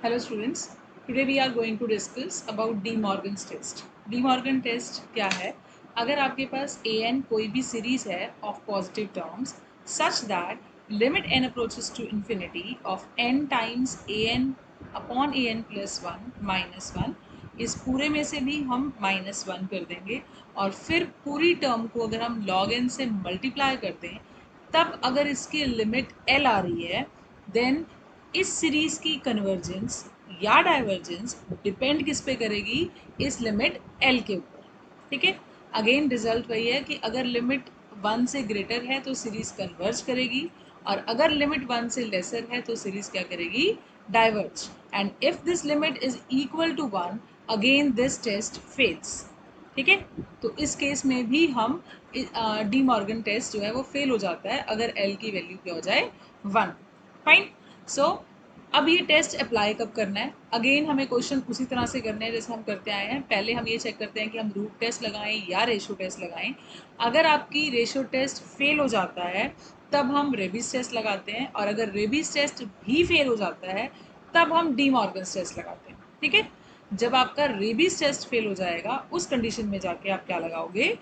Hello students, today we are going to discuss about De Morgan's test. De Morgan test क्या है? अगर आपके पास an कोई भी series है of positive terms such that limit n approaches to infinity of n times an upon an plus 1 minus 1, इस पूरे में से भी हम -1 कर देंगे और फिर पूरी टर्म को अगर हम log n से मल्टीप्लाई कर दें तब अगर इसकी लिमिट l आ रही है देन इस सीरीज की कन्वर्जेंस या डाइवर्जेंस डिपेंड किस पे करेगी, इस लिमिट एल के ऊपर। ठीक है, अगेन रिजल्ट वही है कि अगर लिमिट 1 से ग्रेटर है तो सीरीज कन्वर्ज करेगी और अगर लिमिट 1 से लेसर है तो सीरीज क्या करेगी, diverge. And if this limit is equal to 1 again this test fails. ठीक है, तो इस केस में भी हम डी मॉर्गन टेस्ट जो है वो फेल हो जाता है अगर एल की वैल्यू क्या हो जाए, 1। फाइन। सो अब ये टेस्ट अप्लाई कब करना है, अगेन हमें क्वेश्चन उसी तरह से करने हैं जैसे हम करते आए हैं। पहले हम ये चेक करते हैं कि हम रूट टेस्ट लगाएं या रेशो टेस्ट लगाएं। अगर आपकी रेशो टेस्ट फेल हो जाता है तब हम रेबीज टेस्ट लगाते हैं और अगर रेबीज टेस्ट भी फेल हो जाता है तब हम डी मॉर्गन्स टेस्ट लगाते हैं। ठीक है, जब आपका रेबीज टेस्ट फेल हो जाएगा उस कंडीशन में जाके आप क्या लगाओगे,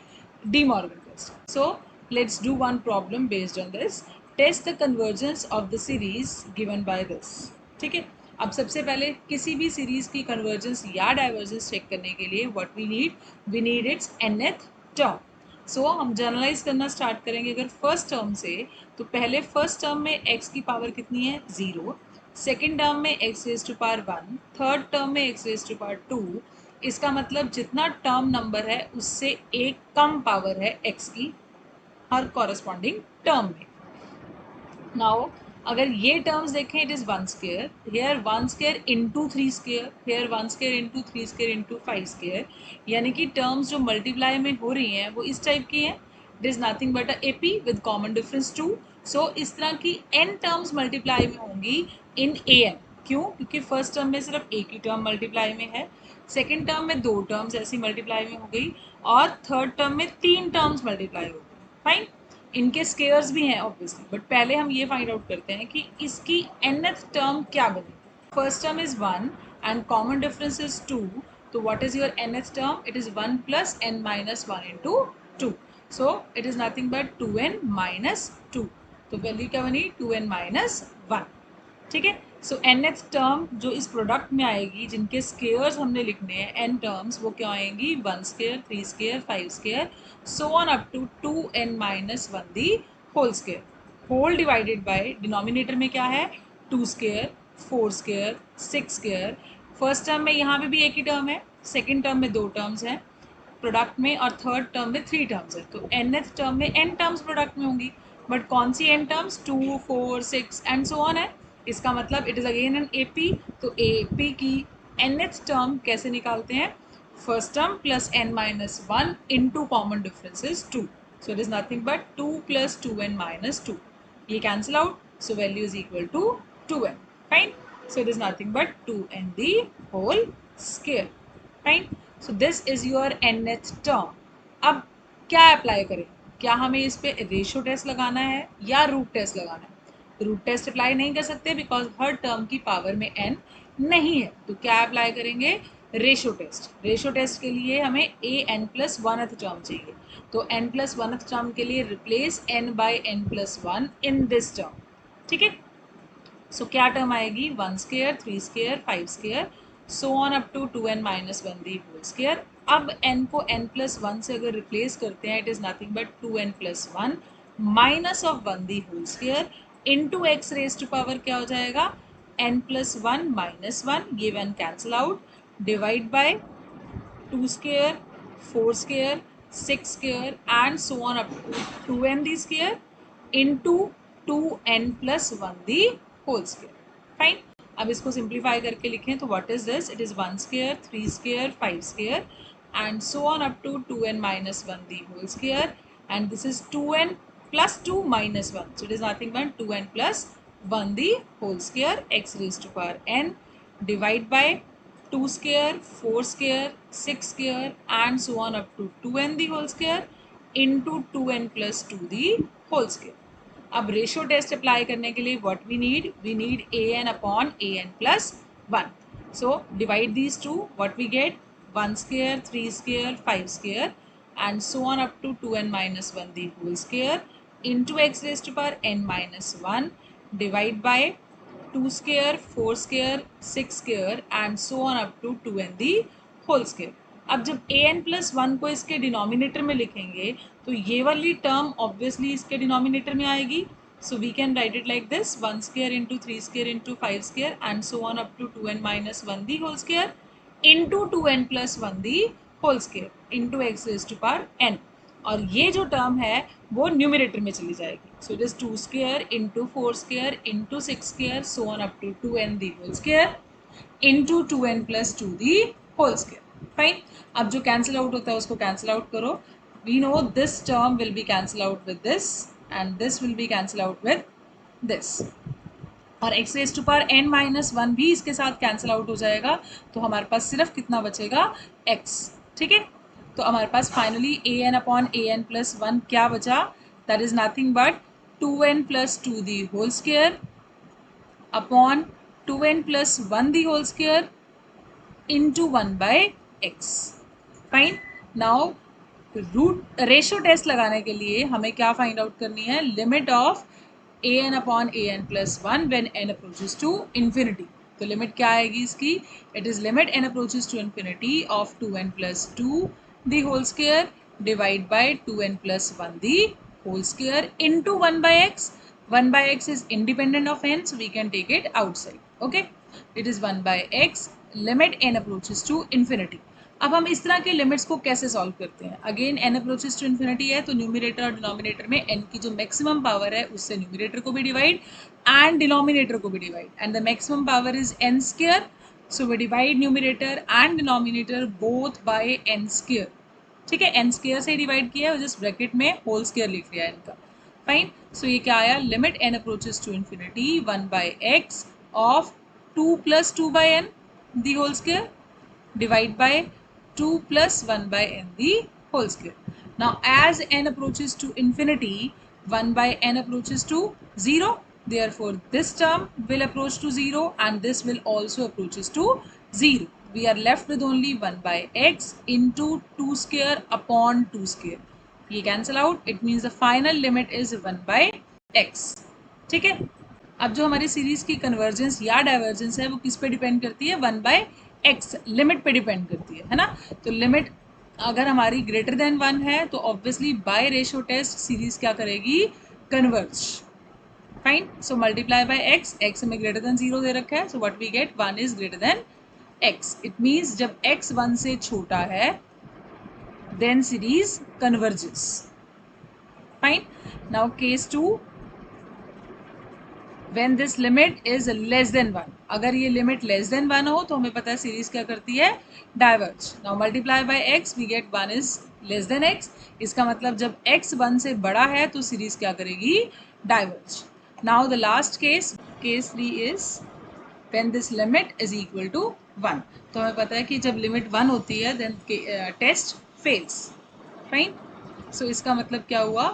De Morgan test. So let's do one problem based on this. Test the convergence of the series given by this. ठीक है, अब सबसे पहले किसी भी सीरीज की कन्वर्जेंस या डाइवर्जेंस चेक करने के लिए what we need its nth term. So हम जनरलाइज करना स्टार्ट करेंगे अगर फर्स्ट टर्म से, तो पहले फर्स्ट टर्म में x की पावर कितनी है, 0। सेकेंड टर्म में x raise to power 1, third term में x रेज टू पावर 2। इसका मतलब जितना टर्म नंबर है उससे एक कम पावर है x की हर कॉरस्पॉन्डिंग टर्म में। नाउ अगर ये टर्म्स देखें, it is 1 square, here 1 square into 3 square, here 1 square into 3 square into 5 square, यानी कि टर्म्स जो मल्टीप्लाई में हो रही हैं वो इस टाइप की हैं। It is nothing but a AP with common difference 2। सो इस तरह की n टर्म्स मल्टीप्लाई में होंगी इन an। क्यों? क्योंकि फर्स्ट टर्म में सिर्फ एक ही टर्म मल्टीप्लाई में है, सेकेंड टर्म में 2 टर्म्स ऐसी मल्टीप्लाई में हो गई और थर्ड टर्म में 3 टर्म्स मल्टीप्लाई हो गई। फाइन, इनके स्केयर्स भी हैं ऑब्वियसली, बट पहले हम ये फाइंड आउट करते हैं कि इसकी nth टर्म क्या बनेगी। First term is 1 and common difference is 2, तो what is your nth term, it is 1 plus n minus 1 into 2। So it is nothing but 2n minus 2। तो वैल्यू क्या बनी, 2n माइनस 1। ठीक है, सो nth टर्म जो इस प्रोडक्ट में आएगी, जिनके स्केयर्स हमने लिखने हैं n टर्म्स, वो क्या आएंगी, 1 square, 3 square, 5 square, so on up to 2n minus 1 the whole square. Whole divided by denominator में क्या है, 2 square, 4 square, 6 square. First term में यहाँ पे भी एक ही टर्म है, सेकेंड टर्म में 2 टर्म्स हैं प्रोडक्ट में और थर्ड टर्म में 3 टर्म्स है, तो nth टर्म में n टर्म्स प्रोडक्ट में होंगी। बट कौन सी n terms, 2, 4, 6 and so on है। इसका मतलब it is again an AP। तो AP की nth टर्म कैसे निकालते हैं, first term plus n minus 1 into common difference is 2। So it is nothing but 2 plus 2n minus 2। ये cancel out, so value is equal to 2n। Fine, so it is nothing but 2n the whole square. Fine, so this is your nth term. अब क्या apply करें, क्या हमें इस पे ratio test लगाना है या रूट टेस्ट लगाना है। रूट टेस्ट अप्लाई नहीं कर सकते बिकॉज हर टर्म की पावर में n नहीं है, तो क्या अप्लाई करेंगे, रेशो टेस्ट। रेशो टेस्ट के लिए हमें an प्लस 1th टर्म चाहिए, तो n प्लस 1th टर्म के लिए replace n by n plus 1 in this term. ठीक है, सो क्या टर्म आएगी, 1 square, 3 square, 5 square, so on up to 2n minus 1 the whole square. अब n को n प्लस 1 से अगर रिप्लेस करते हैं, it is nothing but 2n plus 1 minus of 1 the whole square into x raise to power क्या हो जाएगा, n plus 1 minus 1, ये 1 cancel out, divide by 2 square, 4 square, 6 square and so on up to 2n the square into 2n plus 1 the whole square. Fine, अब इसको simplify करके लिखें तो what is this, it is 1 square, 3 square, 5 square and so on up to 2n minus 1 the whole square and this is 2n plus 2 minus 1, so it is nothing but 2n plus 1 the whole square x raise to power n divide by 2 square, 4 square, 6 square and so on up to 2n the whole square into 2n plus 2 the whole square. अब ratio test apply करने के लिए what we need an upon an plus 1. So divide these two, what we get? 1 square, 3 square, 5 square, and so on up to 2n minus 1 the whole square into x raised to power n minus 1, divide by 2 square, 4 square, 6 square, and so on up to 2n the whole square. अब जब a n plus 1 को इसके denominator में लिखेंगे तो ये वाली term obviously इसके डिनोमिनेटर में आएगी. So we can write it like this: 1 square into 3 square into 5 square and so on up to 2n minus 1 the whole square into 2n plus 1 the whole square into x raised to power n. और ये जो term है वो numerator में चली जाएगी. So it is 2 square into 4 square into 6 square so on up to 2n the whole square into 2n plus 2 the whole square. Fine. अब जो कैंसिल आउट होता है उसको कैंसिल आउट करो. We know this term will be cancel out with this and this will be cancel out with this. और x raised to power n minus 1 भी इसके साथ कैंसिल आउट हो जाएगा. तो हमारे पास सिर्फ कितना बचेगा? x. ठीक है. तो हमारे पास finally a n upon a n plus 1 क्या बचा? That is nothing but 2n plus 2 the whole square upon 2n plus 1 the whole square into 1 by x. Fine. Now root ratio test लगाने के लिए हमें क्या फाइंड आउट करनी है? Limit of a n upon a n plus 1 when n approaches to infinity. तो limit क्या आएगी इसकी? It is limit n approaches to infinity of 2n plus 2 the whole square divide by 2n plus 1 the whole square into 1 by x. 1 by x is independent of n, so we can take it outside. Okay, it is 1 by x limit n approaches to infinity. अब हम इस तरह के limits को कैसे solve करते हैं? Again n approaches to infinity है तो न्यूमिनेटर और डिनोमिनेटर में n की जो मैक्सिमम पावर है उससे न्यूमिनेटर को भी डिवाइड एंड डिनोमिनेटर को भी divide, and the maximum power is n square. So we divide numerator and denominator both by n square. ठीक है, n स्क्वायर से डिवाइड किया है, जिस ब्रैकेट में होल स्क्वायर लिख लिया है इनका. फाइन. सो ये क्या आया? Limit n approaches to infinity 1 by x of 2 plus 2 by n the whole square divide by 2 plus 1 by n the whole square. Now as n approaches to infinity, 1 by n approaches to 0. Therefore this term will approach to 0 and this will also approaches to 0. We are left with only 1 by x into 2 square upon 2 square. ये cancel out. It means the final limit is 1 by x. ठीक है. अब जो हमारी series की convergence या divergence है वो किस पे डिपेंड करती है? 1 बाय एक्स लिमिट पे डिपेंड करती है ना. तो लिमिट अगर हमारी ग्रेटर देन 1 है तो obviously by ratio test series क्या करेगी? Converge. Fine. So multiply by x. X हमें ग्रेटर देन 0 दे रखा है, so what we get? 1 is greater than x. It means जब एक्स 1 से छोटा है then series converges. Fine. Now case 2, when this limit is less than 1. अगर ये लिमिट लेस देन 1 हो तो हमें पता है सीरीज क्या करती है? Diverge. Now multiply by x we get 1 is less than x. इसका मतलब जब x 1 से बड़ा है तो सीरीज क्या करेगी? Diverge. Now the last case, case 3 is when this limit is equal to 1. तो हमें पता है कि जब लिमिट 1 होती है देन टेस्ट फेल्स. फाइन. सो इसका मतलब क्या हुआ?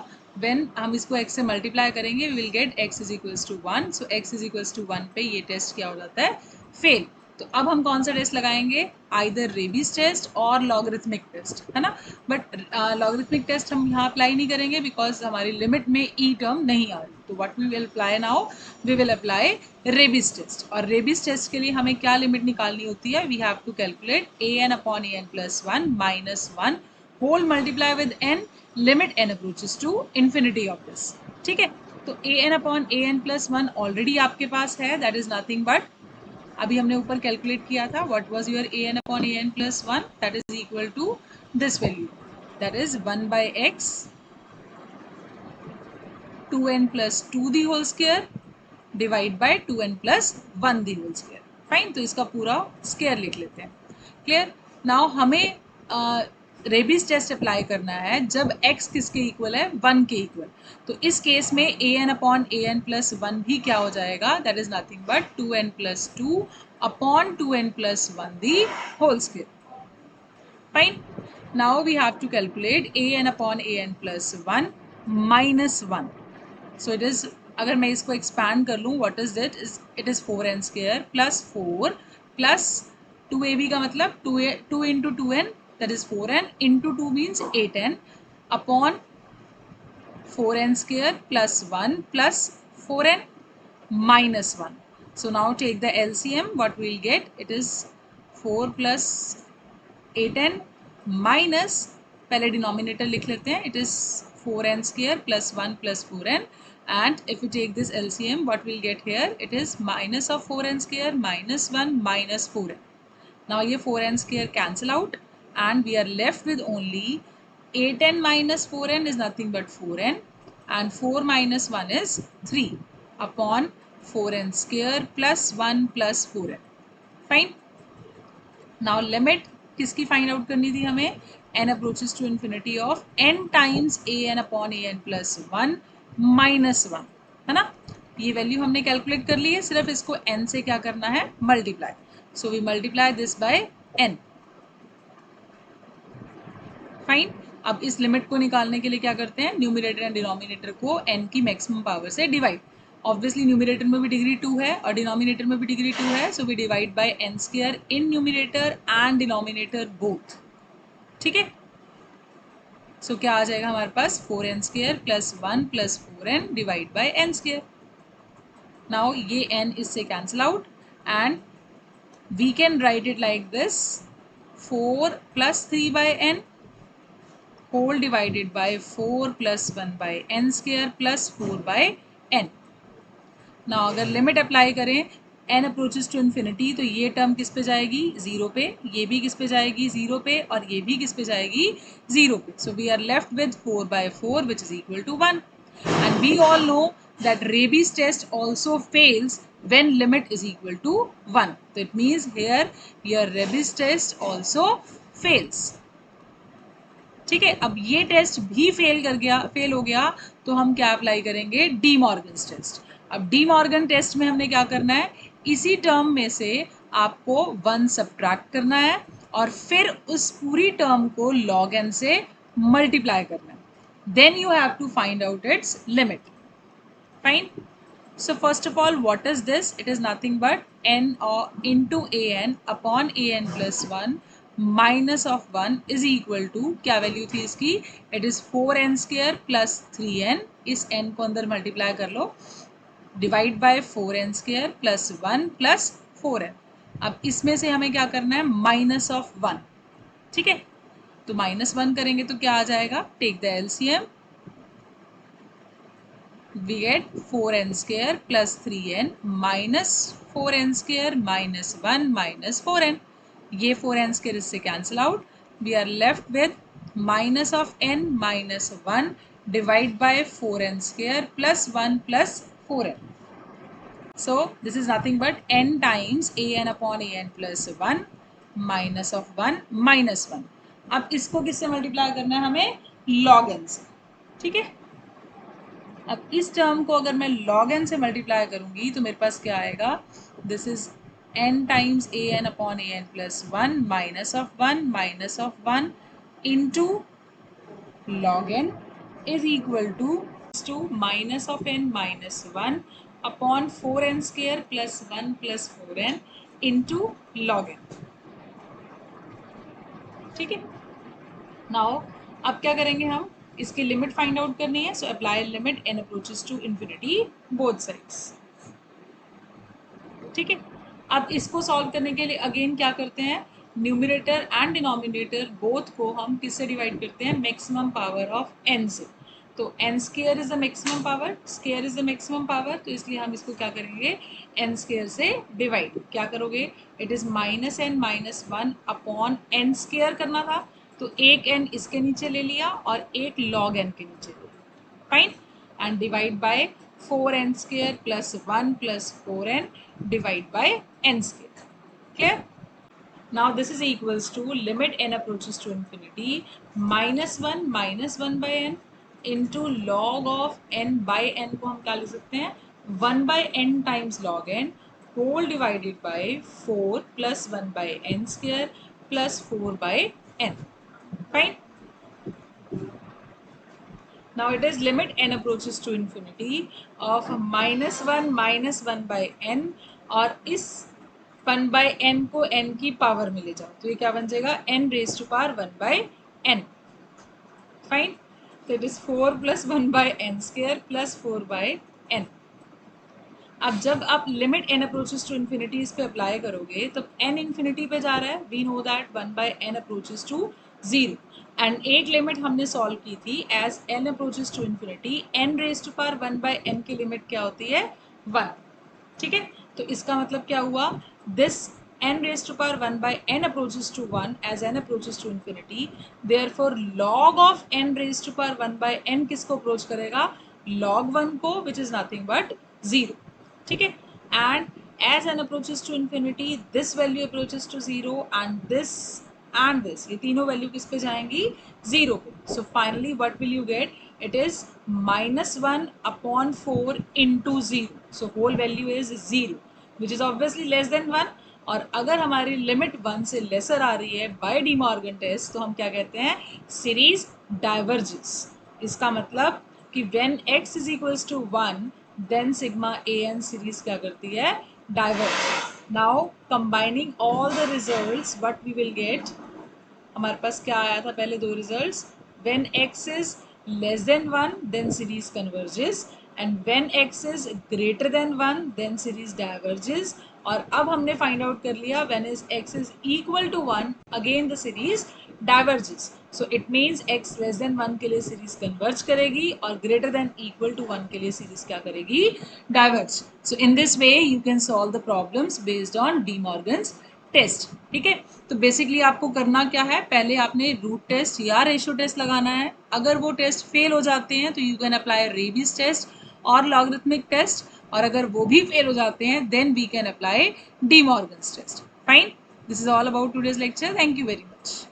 when हम इसको x से मल्टीप्लाई करेंगे we will get x is equals to 1. so x is equals to 1 पे ये टेस्ट क्या हो जाता है? फेल. तो अब हम कौन सा टेस्ट लगाएंगे? आइदर रेबीज टेस्ट और लॉगरिथमिक टेस्ट, है ना. बट लॉगरिथमिक टेस्ट हम यहाँ अप्लाई नहीं करेंगे बिकॉज हमारी लिमिट में ई टर्म नहीं आ रही. तो what we will apply now? We will apply Raabe's test. और रेबीज टेस्ट के लिए हमें क्या लिमिट निकालनी होती है? We have to calculate a n upon a n plus 1 minus 1 whole multiply with n limit n approaches to infinity of this. ठीक है. तो a n upon a n plus 1 already आपके पास है, दैट इज नथिंग बट अभी हमने ऊपर calculate किया था. What was your a n upon a n plus 1? That is equal to this value, that is 1 by x 2n plus 2 the whole square divide by 2n plus 1 the whole square. Fine. तो इसका पूरा square लिख लेते हैं. Clear. Now हमें Raabe's test apply करना है जब x किसके इक्वल है? 1 के इक्वल. तो इस केस में a n upon a n plus 1 भी क्या हो जाएगा? That is nothing but 2n plus 2 upon 2n plus 1 the whole square. Fine. Now we have to calculate a n upon a n plus 1 minus 1. So it is, अगर मैं इसको expand कर लूँ, what is it? It is 4n square plus 4 plus 2ab का मतलब 2 into 2n that is 4n into 2 means 8n upon 4n square plus 1 plus 4n minus 1. So now take the LCM. What we'll get? It is 4 plus 8n minus, पहले denominator लिख लेते हैं, it is 4n square plus 1 plus 4n, and if we take this LCM, what we'll get here? It is minus of 4n square minus 1 minus 4n. Now ये 4n square cancel out and we are left with only 8n minus 4n is nothing but 4n and 4 minus 1 is 3 upon 4n square plus 1 plus 4n. Fine. Now limit किसकी find out करनी थी हमें? n approaches to infinity of n times an upon an plus 1 minus 1, है ना? ये value हमने calculate कर ली है, सिर्फ इसको n से क्या करना है? Multiply. So we multiply this by n. Fine. अब इस लिमिट को निकालने के लिए क्या करते हैं? न्यूमरेटर एंड डिनोमिनेटर को n की मैक्सिमम पावर से डिवाइड. ऑब्वियसली न्यूमरेटर में भी डिग्री 2 है और डिनोमिनेटर में भी डिग्री 2 है, so we divide by n square in numerator and denominator both. ठीक है. सो क्या आ जाएगा हमारे पास? 4n square plus 1 plus 4n divide by n square. Now ये n इससे cancel out and we can write it like this 4 plus 3 by n whole divided by 4 plus 1 by n square plus 4 by n. Now अगर limit apply करें n approaches to infinity तो ये term किस पे जाएगी? 0 पे. ये भी किस पे जाएगी? 0 पे. और ये भी किस पे जाएगी? 0 पे. So we are left with 4 by 4 which is equal to 1. And we all know that Rabi's test also fails when limit is equal to 1. So it means here your Rabi's test also fails. ठीक है. अब ये test भी fail हो गया तो हम क्या अप्लाई करेंगे? De Morgan's test. अब डी मॉर्गन टेस्ट में हमने क्या करना है? इसी टर्म में से आपको 1 सब्ट्रैक्ट करना है और फिर उस पूरी टर्म को log n से मल्टीप्लाई करना है. Then you have to find out its limit. Fine. So first of all, what is this? It is nothing but n or into an upon an plus 1 minus of 1 is equal to, क्या value थी इसकी? It is 4n square plus 3n. इस n को अंदर multiply कर लो. Divide by 4n square plus 1 plus 4n. अब इसमें से हमें क्या करना है? Minus of 1. ठीक है. तो माइनस 1 करेंगे तो क्या आ जाएगा? Take the LCM. We get 4n square plus 3n minus 4n square minus 1 minus 4n. ये 4n square इससे cancel out. We are left with minus of n minus 1 divide by 4n square plus 1 plus 4n. So this is nothing but n times an upon an plus 1 minus of 1 minus 1. अब इसको किससे multiply करना है हमें? log n से. ठीक है. अब इस टर्म को अगर मैं log n से मल्टीप्लाई करूंगी तो मेरे पास क्या आएगा? This is n times a n upon a n plus 1 minus of 1 into log n is equal to minus of n minus 1 upon 4n square plus 1 plus 4n into log n. ठीक है. Now अब क्या करेंगे हम? इसकी limit find out करनी है. So apply limit n approaches to infinity both sides. ठीक है. अब इसको सॉल्व करने के लिए अगेन क्या करते हैं? न्यूमरेटर एंड डिनोमिनेटर बोथ को हम किससे डिवाइड करते हैं? मैक्सिमम पावर ऑफ n से. तो n square is the maximum power, square is the maximum power, तो इसलिए हम इसको क्या करेंगे? n स्क्वायर से डिवाइड. क्या करोगे? It is minus n minus 1 upon n square करना था तो एक n इसके नीचे ले लिया और एक log n के नीचे ले लिया. Fine. And divide by 4n square plus 1 plus 4n divide by n square. Clear? Now this is equals to limit n approaches to infinity minus 1 by n into log of n by n को हम क्या लिख सकते हैं? 1 by n times log n whole divided by 4 plus 1 by n square plus 4 by n. Fine. Now it is limit n approaches to infinity of minus 1 by n और इस 1/n को n की पावर में ले जाओ तो ये क्या बन जाएगा, n raise to power 1/n. Fine. तो इट इज 4 + 1/n² + 4/n. अब जब आप limit n approaches to infinity इस पे अप्लाई करोगे तो n इन्फिनिटी पे जा रहा है, we know that 1/n approaches to 0. And एक लिमिट हमने सॉल्व की थी as n approaches to infinity, n raise to power 1/n की लिमिट क्या होती है, 1. ठीक है, तो इसका मतलब क्या हुआ, this n raise to power 1/n approaches to 1 as n approaches to infinity, therefore log of n raise to power 1/n किसको अप्रोच करेगा, log 1 को, विच इज नथिंग बट 0. ठीक है, and as n approaches to infinity this value approaches to 0 and this, ये तीनों value किस पे जाएंगी, 0 पे. So finally what will you get, it is -1/4 into 0. So whole value is 0 which is obviously less than 1. और अगर हमारी limit 1 से लेसर आ रही है बाय डी मॉर्गन टेस्ट तो हम क्या कहते हैं, सीरीज डाइवर्जेस. इसका मतलब कि when x is equals to 1 then sigma an series क्या करती है, diverge. Now combining all the results what we will get, हमारे पास क्या आया था पहले दो results, when x is less than 1 then series converges and when x is greater than 1 then series diverges. और अब हमने फाइंड आउट कर लिया when is x is equal to 1 again the series diverges. So it means x less than 1 के लिए series converge करेगी और greater than equal to 1 के लिए सीरीज क्या करेगी, diverge. So in this way you can solve the problems based on De Morgan's test. ठीक है, तो बेसिकली आपको करना क्या है, पहले आपने रूट टेस्ट या रेशियो टेस्ट लगाना है. अगर वो टेस्ट फेल हो जाते हैं तो you can apply Raabe's test और लॉगरिथमिक टेस्ट, और अगर वो भी फेल हो जाते हैं then we can apply De Morgan's test. Fine, this is all about today's lecture. Thank you very much.